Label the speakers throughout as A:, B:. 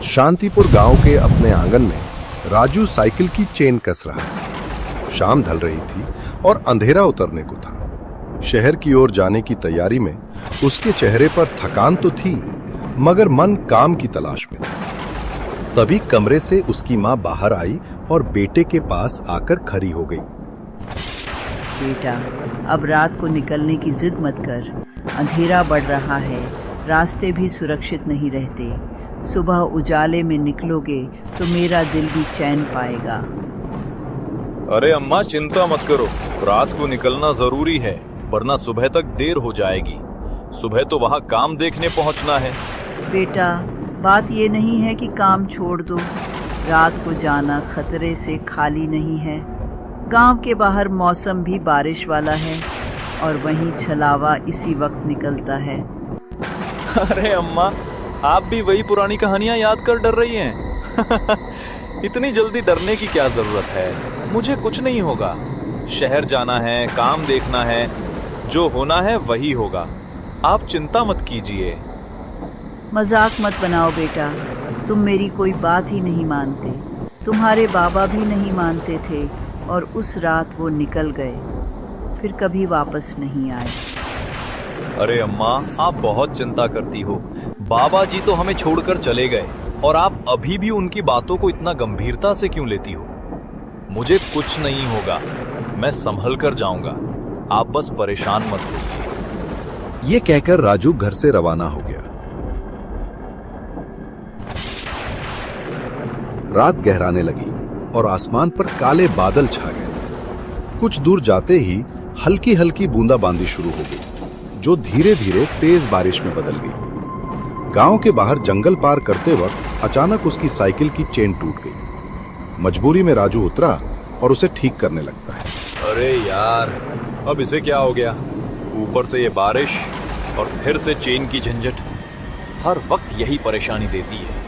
A: शांतिपुर गांव के अपने आंगन में राजू साइकिल की चेन कस रहा था। शाम ढल रही थी और अंधेरा उतरने को था। शहर की ओर जाने की तैयारी में उसके चेहरे पर थकान तो थी, मगर मन काम की तलाश में था। तभी कमरे से उसकी मां बाहर आई और बेटे के पास आकर खड़ी हो गई।
B: बेटा, अब रात को निकलने की जिद मत कर। अंधेरा बढ़ रहा है, रास्ते भी सुरक्षित नहीं रहते। सुबह उजाले में निकलोगे तो मेरा दिल भी चैन पाएगा।
C: अरे अम्मा, चिंता मत करो, रात को निकलना जरूरी है, वरना सुबह तक देर हो जाएगी। सुबह तो वहाँ काम देखने पहुँचना है।
B: बेटा, बात ये नहीं है कि काम छोड़ दो। रात को जाना खतरे से खाली नहीं है। गांव के बाहर मौसम भी बारिश वाला है और वहीं छलावा इसी वक्त निकलता है।
C: अरे अम्मा, आप भी वही पुरानी कहानियां याद कर डर रही हैं। इतनी जल्दी डरने की क्या जरूरत है? मुझे कुछ नहीं होगा। शहर जाना है, काम देखना है, जो होना है वही होगा। आप चिंता मत कीजिए।
B: मजाक मत बनाओ बेटा, तुम मेरी कोई बात ही नहीं मानते। तुम्हारे बाबा भी नहीं मानते थे और उस रात वो निकल गए, फिर कभी वापस नहीं आए।
C: अरे अम्मा, आप बहुत चिंता करती हो। बाबा जी तो हमें छोड़कर चले गए और आप अभी भी उनकी बातों को इतना गंभीरता से क्यों लेती हो? मुझे कुछ नहीं होगा, मैं संभल कर जाऊंगा। आप बस परेशान मत होइए।
A: ये कहकर राजू घर से रवाना हो गया। रात गहराने लगी और आसमान पर काले बादल छा गए। कुछ दूर जाते ही हल्की हल्की बूंदाबांदी शुरू हो गई, जो धीरे धीरे तेज बारिश में बदल गई। गांव के बाहर जंगल पार करते वक्त अचानक उसकी साइकिल की चेन टूट गई। मजबूरी में राजू उतरा और उसे ठीक करने लगता है।
C: अरे यार, अब इसे क्या हो गया? ऊपर से ये बारिश और फिर से चेन की झंझट। हर वक्त यही परेशानी देती है।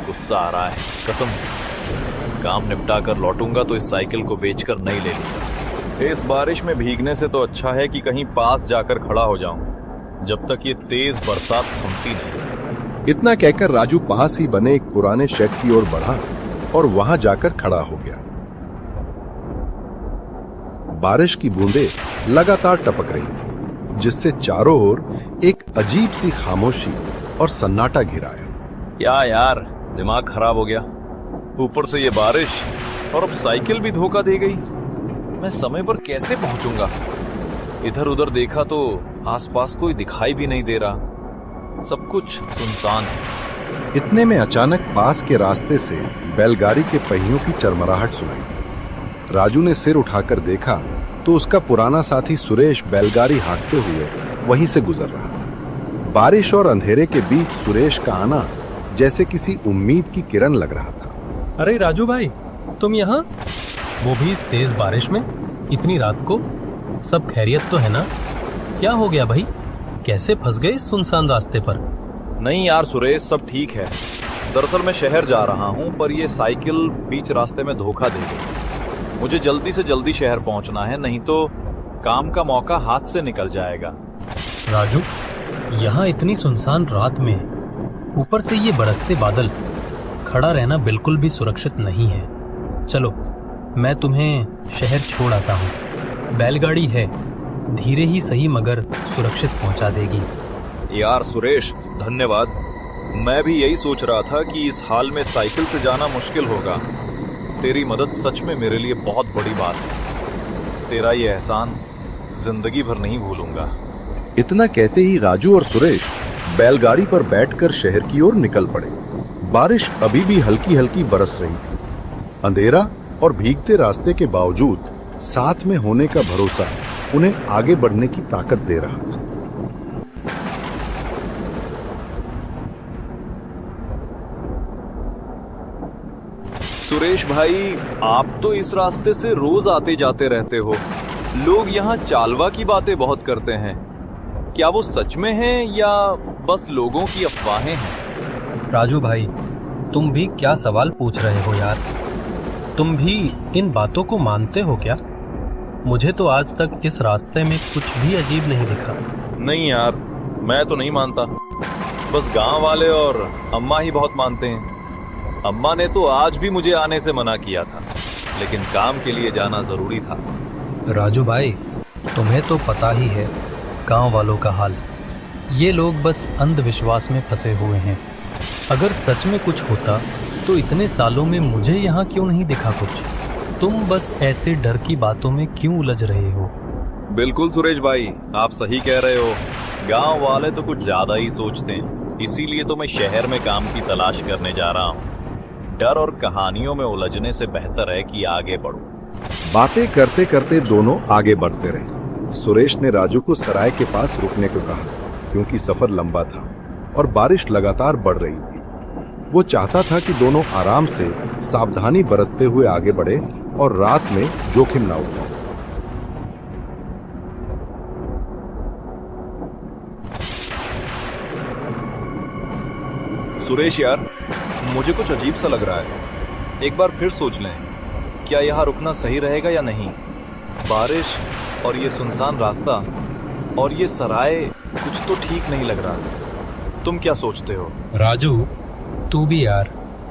C: गुस्सा आ रहा है कसम से। काम निपटा कर लौटूंगा तो इस साइकिल को बेचकर नई ले लूंगा। इस बारिश में भीगने से तो अच्छा है कि कहीं पास जाकर खड़ा हो जाऊं, जब तक ये तेज बरसात थमती नहीं।
A: इतना कहकर राजू पास ही बने एक पुराने शेड की ओर बढ़ा और वहां जाकर खड़ा हो गया। बारिश की बूंदें लगातार टपक रही थी, जिससे चारों ओर एक अजीब सी खामोशी और सन्नाटा घिराया।
C: क्या यार, दिमाग खराब हो गया। ऊपर से ये बारिश और अब साइकिल भी धोखा दे गई। मैं समय पर कैसे पहुंचूंगा? इधर उधर देखा तो आसपास कोई दिखाई भी नहीं दे रहा। सब कुछ सुनसान है।
A: इतने में अचानक पास के रास्ते से बैलगाड़ी के पहियों की चरमराहट सुनाई दी। राजू ने सिर उठाकर देखा तो उसका पुराना साथी सुरेश बैलगाड़ी हाँकते हुए वहीं से गुजर रहा था। बारिश और अंधेरे के बीच सुरेश का आना जैसे किसी उम्मीद की किरण लग रहा था।
D: अरे राजू भाई, तुम यहाँ? वो भी इस तेज बारिश में, इतनी रात को? सब खैरियत तो है ना? क्या हो गया भाई, कैसे फंस गए इस सुनसान रास्ते पर?
C: नहीं यार सुरेश, सब ठीक है। दरअसल मैं शहर जा रहा हूँ, पर ये साइकिल बीच रास्ते में धोखा दे गई। मुझे जल्दी से जल्दी शहर पहुँचना है, नहीं तो काम का मौका हाथ से निकल जाएगा।
D: राजू, यहाँ इतनी सुनसान रात में, ऊपर से ये बरसते बादल, खड़ा रहना बिल्कुल भी सुरक्षित नहीं है। चलो, मैं तुम्हें शहर छोड़ आता हूँ। बैलगाड़ी है, धीरे ही सही मगर सुरक्षित पहुंचा देगी।
C: यार सुरेश, धन्यवाद। मैं भी यही सोच रहा था कि इस हाल में साइकिल से जाना मुश्किल होगा। तेरी मदद सच में मेरे लिए बहुत बड़ी बात है। तेरा ये एहसान जिंदगी भर नहीं भूलूंगा।
A: इतना कहते ही राजू और सुरेश बैलगाड़ी पर बैठकर शहर की ओर निकल पड़े। बारिश अभी भी हल्की हल्की बरस रही थी। अंधेरा और भीगते रास्ते के बावजूद साथ में होने का भरोसा उन्हें आगे बढ़ने की ताकत दे रहा था।
C: सुरेश भाई, आप तो इस रास्ते से रोज आते जाते रहते हो। लोग यहाँ चालवा की बातें बहुत करते हैं। क्या वो सच में हैं या बस लोगों की अफवाहें हैं?
D: राजू भाई, तुम भी क्या सवाल पूछ रहे हो यार? तुम भी इन बातों को मानते हो क्या? मुझे तो आज तक इस रास्ते में कुछ भी अजीब नहीं दिखा।
C: नहीं यार, मैं तो नहीं मानता। बस गांव वाले और अम्मा ही बहुत मानते हैं। अम्मा ने तो आज भी मुझे आने से मना किया था, लेकिन काम के लिए जाना जरूरी था।
D: राजू भाई, तुम्हें तो पता ही है गांव वालों का हाल। ये लोग बस अंधविश्वास में फंसे हुए हैं। अगर सच में कुछ होता तो इतने सालों में मुझे यहाँ क्यों नहीं दिखा कुछ? तुम बस ऐसे डर की बातों में क्यों उलझ रहे हो?
C: बिल्कुल सुरेश भाई, आप सही कह रहे हो। गांव वाले तो कुछ ज्यादा ही सोचते हैं, इसीलिए तो मैं शहर में काम की तलाश करने जा रहा हूँ। डर और कहानियों में उलझने से बेहतर है कि आगे बढ़ो।
A: बातें करते करते दोनों आगे बढ़ते रहे। सुरेश ने राजू को सराय के पास रुकने को कहा, क्योंकि सफर लंबा था और बारिश लगातार बढ़ रही थी। वो चाहता था कि दोनों आराम से सावधानी बरतते हुए आगे बढ़े और रात में जोखिम ना उठाए।
C: सुरेश यार, मुझे कुछ अजीब सा लग रहा है। एक बार फिर सोच लें, क्या यहाँ रुकना सही रहेगा या नहीं? बारिश और ये सुनसान रास्ता और ये सराय, कुछ तो ठीक नहीं लग रहा। तुम क्या सोचते हो?
D: राजू, तू भी यार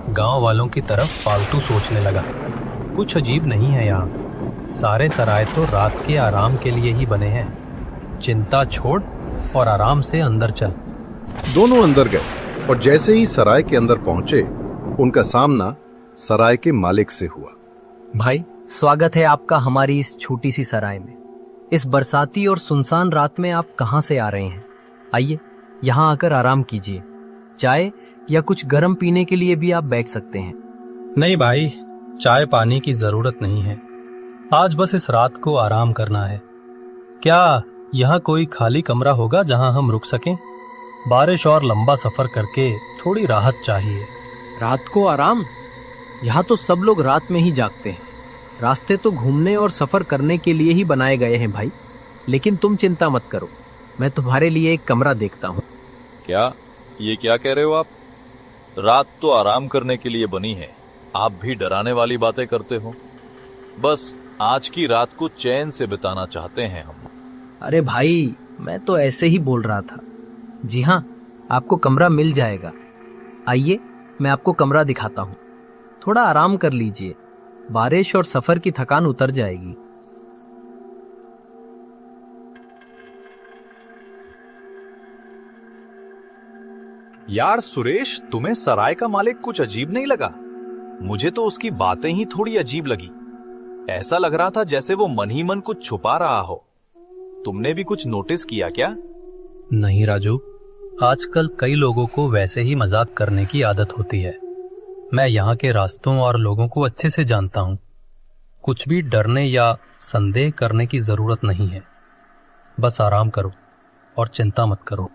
D: गांव वालों की तरफ फालतू सोचने लगा। कुछ अजीब नहीं है यहाँ। सारे सराय तो रात के आराम के लिए ही बने हैं। चिंता छोड़ और आराम से अंदर चल।
A: दोनों अंदर गए और जैसे ही सराय के अंदर पहुंचे, उनका सामना सराय के मालिक से हुआ।
E: भाई, स्वागत है आपका हमारी इस छोटी सी सराय में। इस बरसाती और सुनसान रात में आप कहाँ से आ रहे हैं? आइए, यहाँ आकर आराम कीजिए। चाय या कुछ गर्म पीने के लिए भी आप बैठ सकते हैं।
D: नहीं भाई, चाय पानी की जरूरत नहीं है। आज बस इस रात को आराम करना है। क्या यहाँ कोई खाली कमरा होगा जहाँ हम रुक सकें? बारिश और लंबा सफर करके थोड़ी राहत चाहिए।
E: रात को आराम? यहाँ तो सब लोग रात में ही जागते हैं। रास्ते तो घूमने और सफर करने के लिए ही बनाए गए हैं भाई। लेकिन तुम चिंता मत करो, मैं तुम्हारे लिए एक कमरा देखता हूँ।
C: क्या? ये क्या कह रहे हो आप? रात तो आराम करने के लिए बनी है, आप भी डराने वाली बातें करते हो। बस आज की रात को चैन से बिताना चाहते हैं हम।
E: अरे भाई, मैं तो ऐसे ही बोल रहा था। जी हाँ, आपको कमरा मिल जाएगा। आइए, मैं आपको कमरा दिखाता हूँ। थोड़ा आराम कर लीजिए, बारिश और सफर की थकान उतर जाएगी।
C: यार सुरेश, तुम्हें सराय का मालिक कुछ अजीब नहीं लगा? मुझे तो उसकी बातें ही थोड़ी अजीब लगी। ऐसा लग रहा था जैसे वो मन ही मन कुछ छुपा रहा हो। तुमने भी कुछ नोटिस किया क्या?
D: नहीं राजू, आजकल कई लोगों को वैसे ही मजाक करने की आदत होती है। मैं यहाँ के रास्तों और लोगों को अच्छे से जानता हूँ। कुछ भी डरने या संदेह करने की जरूरत नहीं है। बस आराम करो और चिंता मत करो।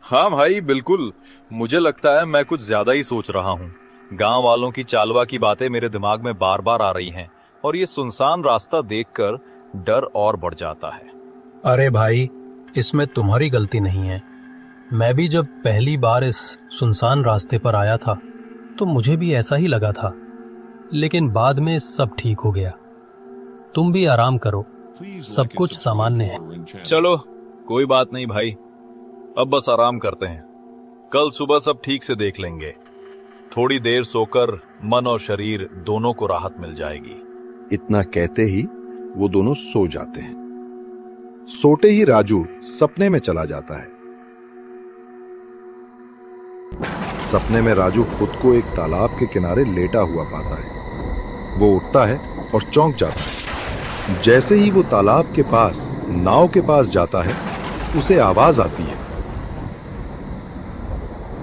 C: हाँ भाई, बिल्कुल। मुझे लगता है मैं कुछ ज्यादा ही सोच रहा हूँ। गांव वालों की चालवा की बातें मेरे दिमाग में बार बार आ रही हैं और ये सुनसान रास्ता देखकर डर और बढ़ जाता है।
D: अरे भाई, इसमें तुम्हारी गलती नहीं है। मैं भी जब पहली बार इस सुनसान रास्ते पर आया था तो मुझे भी ऐसा ही लगा था, लेकिन बाद में सब ठीक हो गया। तुम भी आराम करो, सब कुछ सामान्य है।
C: चलो, कोई बात नहीं भाई, अब बस आराम करते हैं। कल सुबह सब ठीक से देख लेंगे। थोड़ी देर सोकर मन और शरीर दोनों को राहत मिल जाएगी।
A: इतना कहते ही वो दोनों सो जाते हैं। सोते ही राजू सपने में चला जाता है। सपने में राजू खुद को एक तालाब के किनारे लेटा हुआ पाता है। वो उठता है और चौंक जाता है। जैसे ही वो तालाब के पास नाव के पास जाता है, उसे आवाज आती है,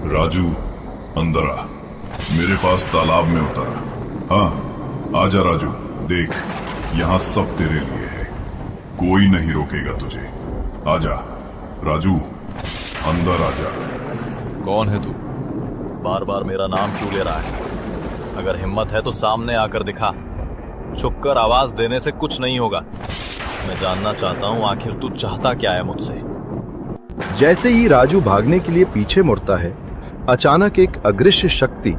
F: राजू अंदर आ, मेरे पास तालाब में उतर। हाँ, आजा राजू, देख यहाँ सब तेरे लिए है, कोई नहीं रोकेगा तुझे। आजा राजू, अंदर आजा।
C: कौन है तू? बार बार मेरा नाम क्यों ले रहा है? अगर हिम्मत है तो सामने आकर दिखा। छुपकर आवाज देने से कुछ नहीं होगा। मैं जानना चाहता हूँ आखिर तू चाहता क्या है मुझसे।
A: जैसे ही राजू भागने के लिए पीछे मुड़ता है, अचानक एक अदृश्य शक्ति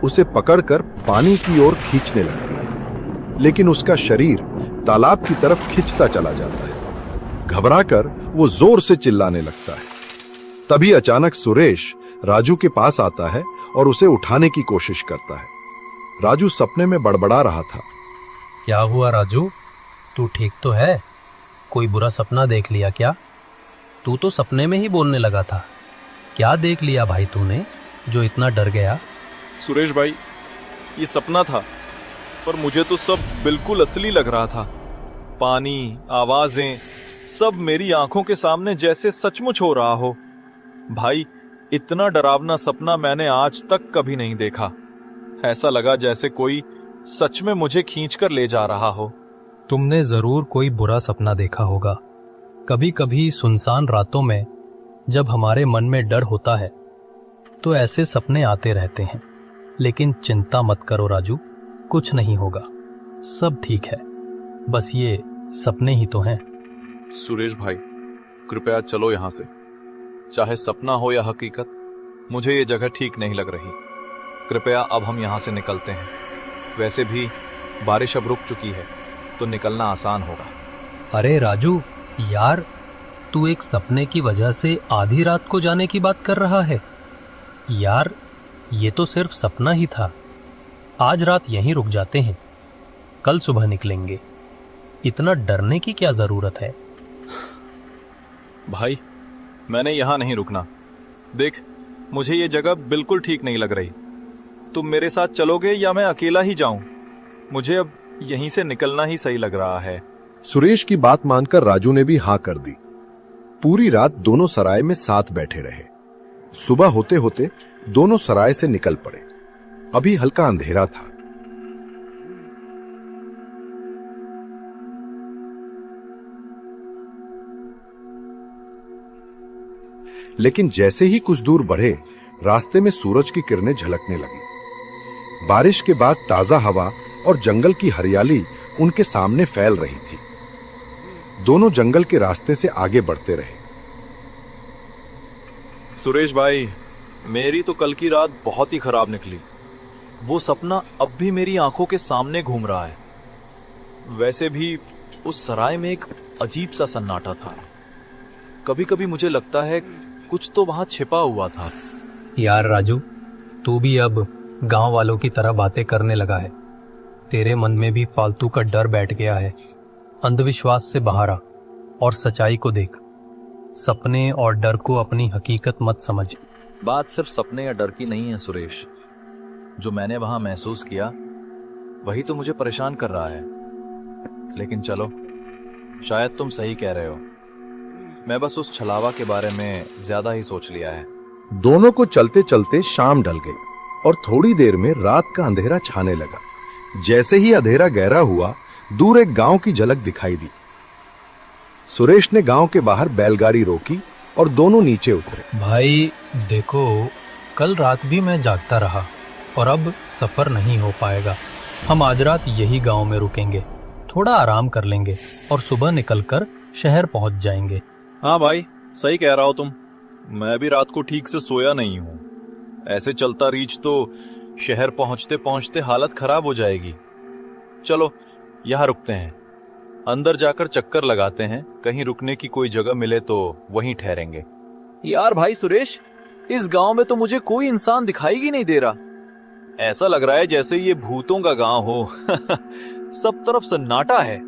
A: उसे पकड़कर पानी की ओर खींचने लगती है, लेकिन उसका शरीर तालाब की तरफ खिंचता चला जाता है। घबराकर वो जोर से चिल्लाने लगता है। तभी अचानक सुरेश राजू के पास आता है और उसे उठाने की कोशिश करता है। राजू सपने में बड़बड़ा रहा था।
D: क्या हुआ राजू, तू ठीक तो है? कोई बुरा सपना देख लिया क्या? तू तो सपने में ही बोलने लगा था। क्या देख लिया भाई तूने जो इतना डर गया?
C: सुरेश भाई, ये सपना था, पर मुझे तो सब बिल्कुल असली लग रहा था। पानी, आवाजें, सब मेरी आंखों के सामने जैसे सचमुच हो रहा हो। भाई, इतना डरावना सपना मैंने आज तक कभी नहीं देखा। ऐसा लगा जैसे कोई सच में मुझे खींचकर ले जा रहा हो।
D: तुमने जरूर कोई बुरा सपना देखा होगा। कभी कभी सुनसान रातों में जब हमारे मन में डर होता है तो ऐसे सपने आते रहते हैं। लेकिन चिंता मत करो राजू, कुछ नहीं होगा, सब ठीक है। बस ये सपने ही तो हैं।
C: सुरेश भाई, कृपया चलो यहां से। चाहे सपना हो या हकीकत, मुझे ये जगह ठीक नहीं लग रही। कृपया अब हम यहां से निकलते हैं। वैसे भी बारिश अब रुक चुकी है, तो निकलना आसान होगा।
D: अरे राजू यार, तू एक सपने की वजह से आधी रात को जाने की बात कर रहा है? यार, ये तो सिर्फ सपना ही था। आज रात यहीं रुक जाते हैं, कल सुबह निकलेंगे। इतना डरने की क्या जरूरत है?
C: भाई, मैंने यहां नहीं रुकना। देख, मुझे ये जगह बिल्कुल ठीक नहीं लग रही। तुम मेरे साथ चलोगे या मैं अकेला ही जाऊं? मुझे अब यहीं से निकलना ही सही लग रहा है।
A: सुरेश की बात मानकर राजू ने भी हाँ कर दी। पूरी रात दोनों सराय में साथ बैठे रहे। सुबह होते होते दोनों सराय से निकल पड़े। अभी हल्का अंधेरा था। लेकिन जैसे ही कुछ दूर बढ़े, रास्ते में सूरज की किरणें झलकने लगी। बारिश के बाद ताजा हवा और जंगल की हरियाली उनके सामने फैल रही थी। दोनों जंगल के रास्ते से आगे बढ़ते रहे।
C: सुरेश भाई, मेरी तो कल की रात बहुत ही खराब निकली। वो सपना अब भी मेरी आंखों के सामने घूम रहा है। वैसे भी उस सराय में एक अजीब सा सन्नाटा था। कभी कभी मुझे लगता है कुछ तो वहां छिपा हुआ था।
D: यार राजू, तू भी अब गांव वालों की तरह बातें करने लगा है। तेरे मन में भी फालतू का डर बैठ गया है। अंधविश्वास से बाहर आ और सच्चाई को देख। सपने और डर को अपनी हकीकत मत समझ।
C: बात सिर्फ सपने या डर की नहीं है सुरेश। जो मैंने वहां महसूस किया वही तो मुझे परेशान कर रहा है। लेकिन चलो, शायद तुम सही कह रहे हो। मैं बस उस छलावा के बारे में ज्यादा ही सोच लिया है।
A: दोनों को चलते चलते शाम ढल गई और थोड़ी देर में रात का अंधेरा छाने लगा। जैसे ही अंधेरा गहरा हुआ, दूर एक गांव की झलक दिखाई दी। सुरेश ने गांव के बाहर बैलगाड़ी रोकी और दोनों नीचे उतरे।
D: भाई देखो, कल रात भी मैं जागता रहा और अब सफर नहीं हो पाएगा। हम आज रात यही गांव में रुकेंगे, थोड़ा आराम कर लेंगे और सुबह निकलकर शहर पहुंच जाएंगे।
C: हाँ भाई, सही कह रहा हो तुम। मैं भी रात को ठीक से सोया नहीं हूँ। ऐसे चलता रीच तो शहर पहुंचते पहुंचते हालत खराब हो जाएगी। चलो, यहाँ रुकते हैं। अंदर जाकर चक्कर लगाते हैं। कहीं रुकने की कोई जगह मिले तो वहीं ठहरेंगे। यार भाई सुरेश, इस गांव में तो मुझे कोई इंसान दिखाई ही नहीं दे रहा। ऐसा लग रहा है जैसे ये भूतों का गांव हो। सब तरफ सन्नाटा है।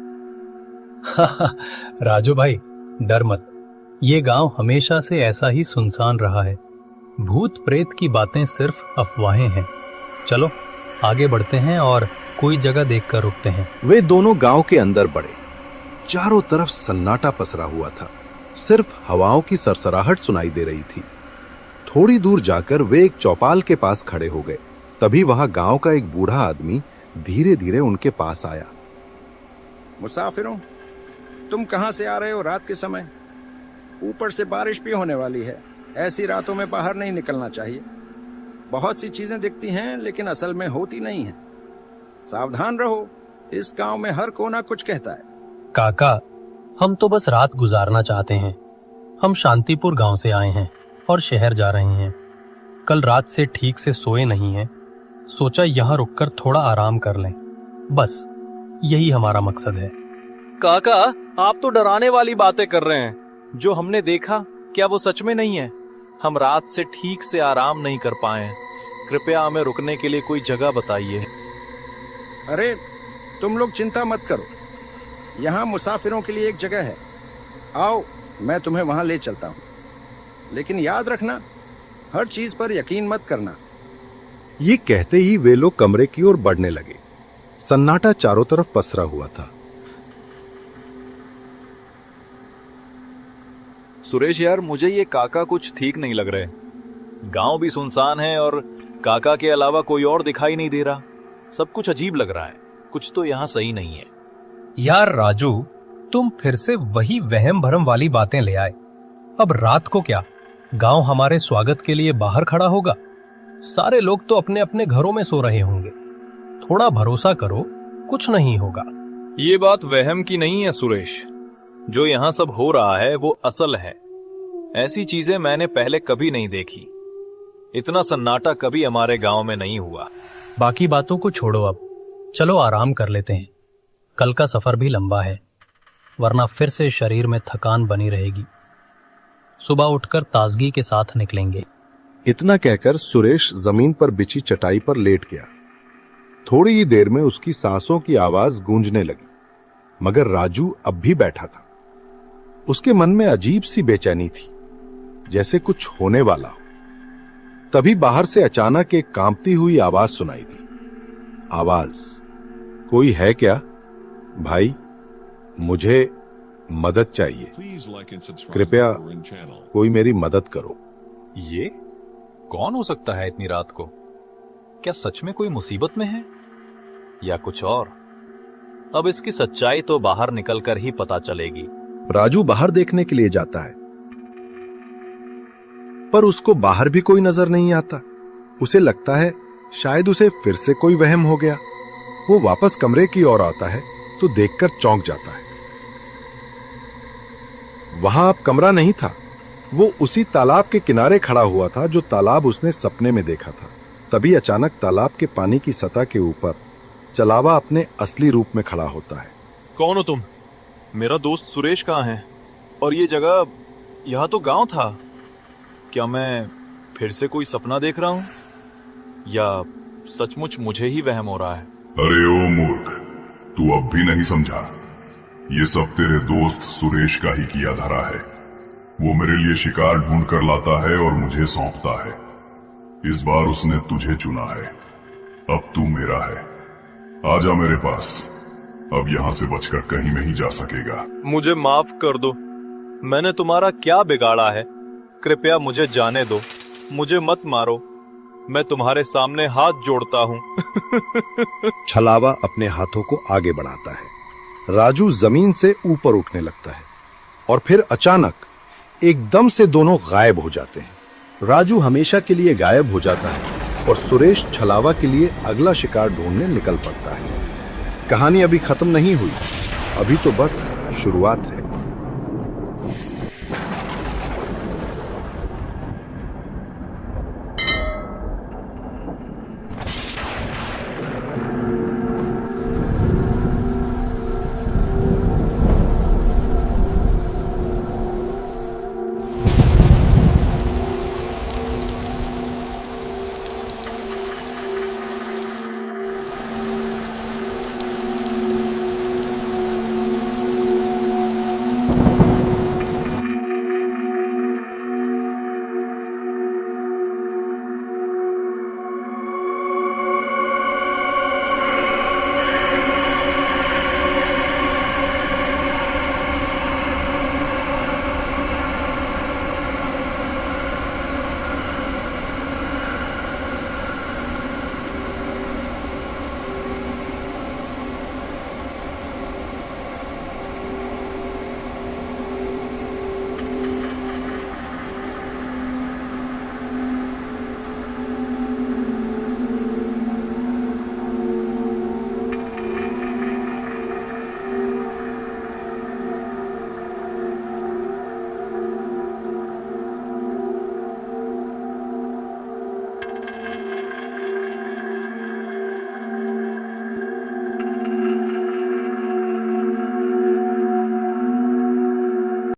D: राजू भाई, डर मत। ये गांव हमेशा से ऐसा ही सुनसान रहा है। भूत प्रेत की बातें सिर्फ अफवाहें हैं। चलो आगे बढ़ते हैं और कोई जगह देखकर रुकते हैं।
A: वे दोनों गांव के अंदर बढ़े। चारों तरफ सन्नाटा पसरा हुआ था। सिर्फ हवाओं की सरसराहट सुनाई दे रही थी। थोड़ी दूर जाकर वे एक चौपाल के पास खड़े हो गए। तभी वहां गांव का एक बूढ़ा आदमी धीरे धीरे उनके पास आया।
G: मुसाफिरों, तुम कहां से आ रहे हो रात के समय? ऊपर से बारिश भी होने वाली है। ऐसी रातों में बाहर नहीं निकलना चाहिए। बहुत सी चीजें दिखती हैं लेकिन असल में होती नहीं हैं। सावधान रहो, इस गांव में हर कोना कुछ कहता है।
D: काका, हम तो बस रात गुजारना चाहते हैं। हम शांतिपुर गांव से आए हैं और शहर जा रहे हैं। कल रात से ठीक से सोए नहीं हैं। सोचा यहाँ रुककर थोड़ा आराम कर लें। बस यही हमारा मकसद है।
C: काका, आप तो डराने वाली बातें कर रहे हैं। जो हमने देखा, क्या वो सच में नहीं है? हम रात से ठीक से आराम नहीं कर पाए। कृपया हमें रुकने के लिए कोई जगह बताइए।
G: अरे तुम लोग चिंता मत करो, यहाँ मुसाफिरों के लिए एक जगह है। आओ, मैं तुम्हें वहां ले चलता हूँ। लेकिन याद रखना, हर चीज पर यकीन मत करना।
A: ये कहते ही वे लोग कमरे की ओर बढ़ने लगे। सन्नाटा चारों तरफ पसरा हुआ था।
C: सुरेश यार, मुझे ये काका कुछ ठीक नहीं लग रहे। गांव भी सुनसान है और काका के अलावा कोई और दिखाई नहीं दे रहा। सब कुछ अजीब लग रहा है। कुछ तो यहाँ सही नहीं है।
D: यार राजू, तुम फिर से वही वहम भरम वाली बातें ले आए। अब रात को क्या गांव हमारे स्वागत के लिए बाहर खड़ा होगा? सारे लोग तो अपने अपने घरों में सो रहे होंगे। थोड़ा भरोसा करो, कुछ नहीं होगा।
C: ये बात वहम की नहीं है सुरेश। जो यहाँ सब हो रहा है वो असल है। ऐसी चीजें मैंने पहले कभी नहीं देखी। इतना सन्नाटा कभी हमारे गांव में नहीं हुआ।
D: बाकी बातों को छोड़ो, अब चलो आराम कर लेते हैं। कल का सफर भी लंबा है, वरना फिर से शरीर में थकान बनी रहेगी। सुबह उठकर ताजगी के साथ निकलेंगे।
A: इतना कहकर सुरेश जमीन पर बिछी चटाई पर लेट गया। थोड़ी ही देर में उसकी सांसों की आवाज गूंजने लगी, मगर राजू अब भी बैठा था। उसके मन में अजीब सी बेचैनी थी, जैसे कुछ होने वाला हो। तभी बाहर से अचानक एक कांपती हुई आवाज सुनाई दी। आवाज, कोई है क्या? भाई, मुझे मदद चाहिए। कृपया कोई मेरी मदद करो।
C: ये कौन हो सकता है इतनी रात को? क्या सच में कोई मुसीबत में है या कुछ और? अब इसकी सच्चाई तो बाहर निकलकर ही पता चलेगी।
A: राजू बाहर देखने के लिए जाता है, पर उसको बाहर भी कोई नजर नहीं आता। उसे लगता है शायद उसे फिर से कोई वहम हो गया। वो वापस कमरे की ओर आता है तो देखकर चौंक जाता है। वहां अब कमरा नहीं था। वो उसी तालाब के किनारे खड़ा हुआ था जो तालाब उसने सपने में देखा था। तभी अचानक तालाब के पानी की सतह के ऊपर चलावा अपने असली रूप में खड़ा होता है।
C: कौन हो तुम? मेरा दोस्त सुरेश कहाँ है? और ये जगह, यहां तो गांव था। क्या मैं फिर से कोई सपना देख रहा हूं या सचमुच मुझे ही वहम हो रहा है?
F: अरे ओ मूर्ख, तू अब भी नहीं समझा? ये सब तेरे दोस्त सुरेश का ही किया धरा है। वो मेरे लिए शिकार ढूंढ कर लाता है और मुझे सौंपता है। इस बार उसने तुझे चुना है। अब तू मेरा है। आजा मेरे पास। अब यहाँ से बचकर कहीं नहीं जा सकेगा।
C: मुझे माफ कर दो। मैंने तुम्हारा क्या बिगाड़ा है? कृपया मुझे जाने दो। मुझे मत मारो। मैं तुम्हारे सामने हाथ जोड़ता हूँ।
A: छलावा अपने हाथों को आगे बढ़ाता है। राजू जमीन से ऊपर उठने लगता है और फिर अचानक एकदम से दोनों गायब हो जाते हैं। राजू हमेशा के लिए गायब हो जाता है और सुरेश छलावा के लिए अगला शिकार ढूंढने निकल पड़ता है। कहानी अभी खत्म नहीं हुई, अभी तो बस शुरुआत है।